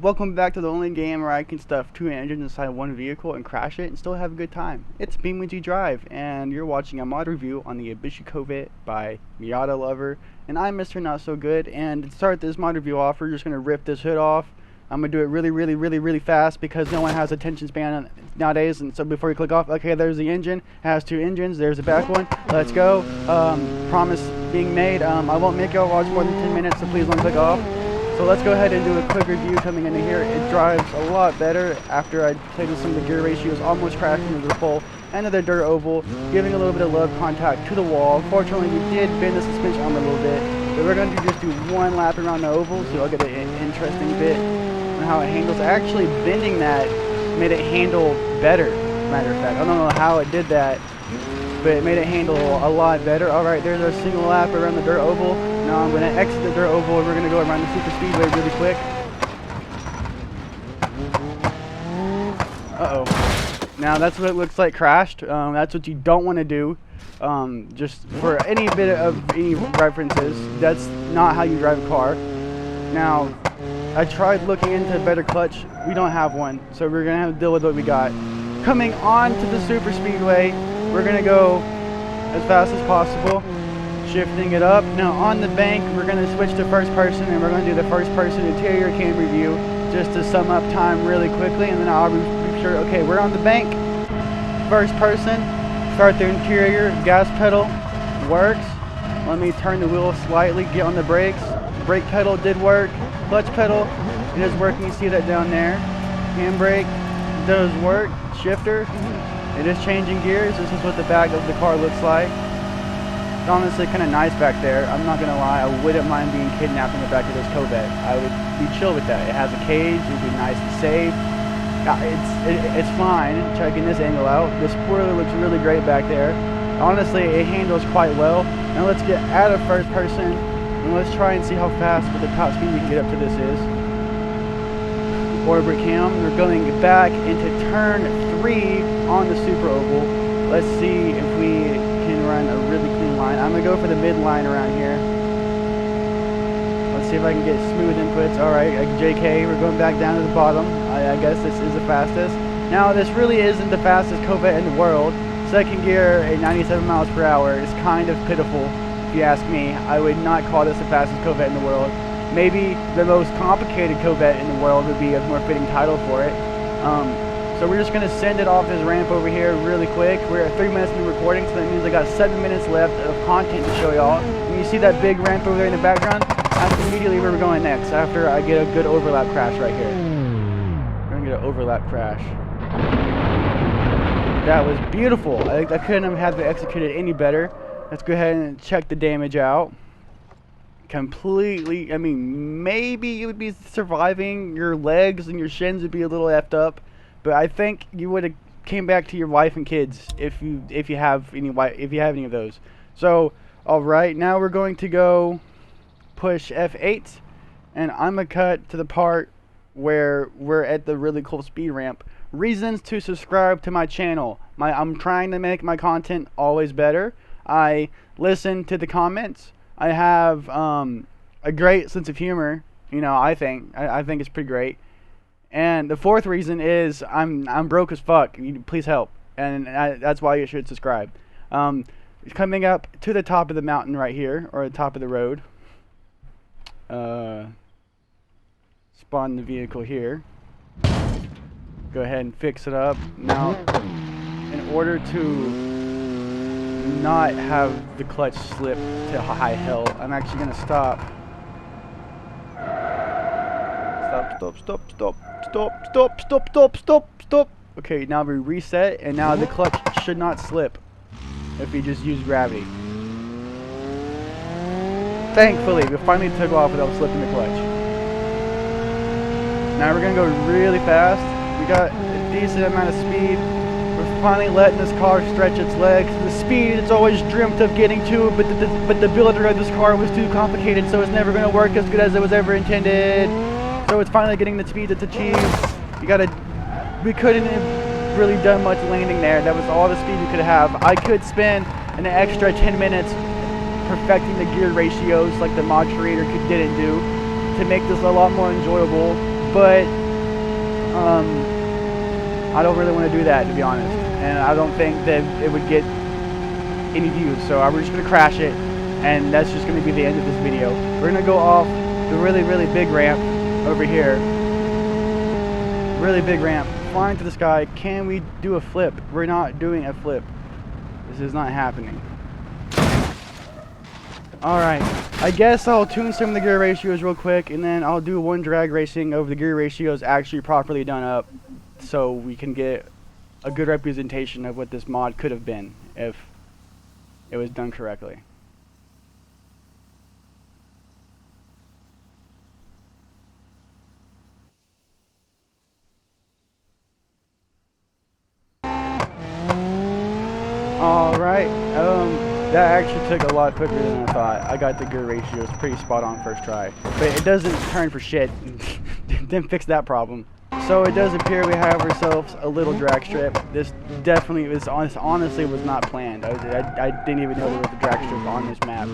Welcome back to the only game where I can stuff two engines inside one vehicle and crash it and still have a good time. It's BeamNG Drive, and you're watching a mod review on the Ibishi Covet by Miata Lover, and I'm Mr. Not So Good. And to start this mod review off, we're just gonna rip this hood off. I'm gonna do it really fast because no one has attention span nowadays. And so before you click off, okay, there's the engine. It has two engines. There's the back one. Let's go. Promise being made. I won't make y'all watch more than 10 minutes, so please don't click off. So let's go ahead and do a quick review coming into here. It drives a lot better after I played with some of the gear ratios, almost crashing into the pole and to the dirt oval, giving a little bit of love contact to the wall. Fortunately, we did bend the suspension arm a little bit, but we're going to just do one lap around the oval, so I'll get an interesting bit on how it handles. Actually, bending that made it handle better, matter of fact. I don't know how it did that, but it made it handle a lot better. Alright, there's our single lap around the dirt oval. Now I'm going to exit the dirt oval and we're going to go around the super speedway really quick. Uh-oh. Now that's what it looks like crashed. That's what you don't want to do. Just for any bit of any references, that's not how you drive a car. Now, I tried looking into a better clutch. We don't have one, so we're going to have to deal with what we got. Coming on to the super speedway, we're going to go as fast as possible, shifting it up. Now on the bank, we're going to switch to first person, and we're going to do the first person interior cam review just to sum up time really quickly, and then I'll be sure, okay, we're on the bank, first person, start the interior, gas pedal, works. Let me turn the wheel slightly, get on the brakes. Brake pedal did work, clutch pedal, it is working, you see that down there. Handbrake does work, shifter. It is changing gears. This is what the back of the car looks like. It's honestly kind of nice back there. I'm not going to lie. I wouldn't mind being kidnapped in the back of this Covet. I would be chill with that. It has a cage. It would be nice and safe. It's fine. Checking this angle out. The spoiler looks really great back there. Honestly, it handles quite well. Now let's get out of first person and let's try and see how fast with the top speed we can get up to this is. Orbit cam. We're going back into turn 3 on the super oval. Let's see if we can run a really clean line. I'm gonna go for the mid line around here. Let's see if I can get smooth inputs. Alright, JK, we're going back down to the bottom. I guess this is the fastest. Now this really isn't the fastest Covet in the world. Second gear at 97 miles per hour is kind of pitiful if you ask me. I would not call this the fastest Covet in the world. Maybe the most complicated Covet in the world would be a more fitting title for it. So we're just going to send it off this ramp over here really quick. We're at 3 minutes into recording, so that means I got 7 minutes left of content to show y'all. When you see that big ramp over there in the background, that's immediately where we're going next, after I get a good overlap crash right here. We're going to get an overlap crash. That was beautiful. I couldn't have had to execute it any better. Let's go ahead and check the damage out. Completely, I mean, maybe you would be surviving, your legs and your shins would be a little effed up, but I think you would have came back to your wife and kids if you have any of those. So, all right, now we're going to go push F8, and I'm gonna cut to the part where we're at the really cool speed ramp. Reasons to subscribe to my channel. I'm trying to make my content always better. I listen to the comments. I have a great sense of humor, you know. I think it's pretty great. And the fourth reason is I'm broke as fuck. Please help, and that's why you should subscribe. Coming up to the top of the mountain right here, or the top of the road. Spawn the vehicle here. Go ahead and fix it up. Now, in order to not have the clutch slip to high hell, I'm actually gonna stop. Stop. Okay, now we reset, and now the clutch should not slip if we just use gravity. Thankfully, we finally took off without slipping the clutch. Now we're gonna go really fast. We got a decent amount of speed. We're finally letting this car stretch its legs. The speed it's always dreamt of getting to, but the builder of this car was too complicated, so it's never going to work as good as it was ever intended. So it's finally getting the speed it's achieved. We couldn't have really done much landing there. That was all the speed we could have. I could spend an extra 10 minutes perfecting the gear ratios like the mod creator didn't do to make this a lot more enjoyable. but I don't really want to do that, to be honest, and I don't think that it would get any views, so we're just going to crash it, and that's just going to be the end of this video. We're going to go off the really, really big ramp over here. Really big ramp, flying to the sky. Can we do a flip? We're not doing a flip. This is not happening. Alright, I guess I'll tune some of the gear ratios real quick, and then I'll do one drag racing of the gear ratios actually properly done up, so we can get a good representation of what this mod could have been if it was done correctly. Alright, that actually took a lot quicker than I thought. I got the gear ratios pretty spot on first try. But it doesn't turn for shit. Didn't fix that problem. So it does appear we have ourselves a little drag strip. This definitely was honestly was not planned. I didn't even know there was a drag strip on this map.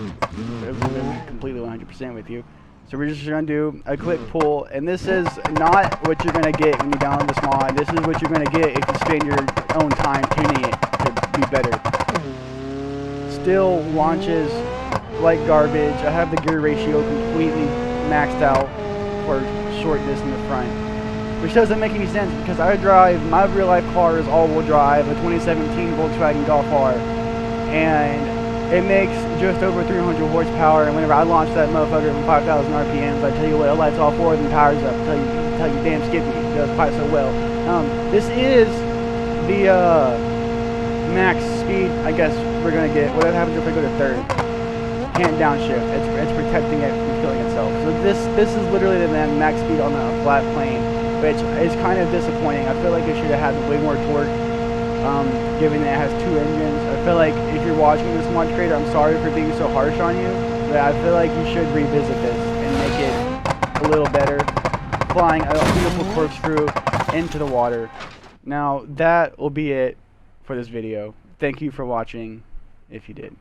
It was completely 100% with you. So we're just going to do a quick pull, and this is not what you're going to get when you download this mod. This is what you're going to get if you spend your own time tuning it to be better. Still launches like garbage. I have the gear ratio completely maxed out for shortness in the front, which doesn't make any sense because I drive, my real life car is all-wheel drive, a 2017 Volkswagen Golf R, and it makes just over 300 horsepower, and whenever I launch that motherfucker from 5,000 RPMs, I tell you what, it lights all four of them tires up. Tell you damn Skippy, it does quite so well. This is the max speed I guess we're gonna get. What happens if I go to third? Can't downshift. It's protecting it from killing itself. So this is literally the max speed on a flat plane, which is kind of disappointing. I feel like it should have had way more torque. Given that it has two engines. I feel like if you're watching this mod creator, I'm sorry for being so harsh on you, but I feel like you should revisit this and make it a little better. Flying a beautiful corkscrew into the water. Now, that will be it for this video. Thank you for watching, if you did.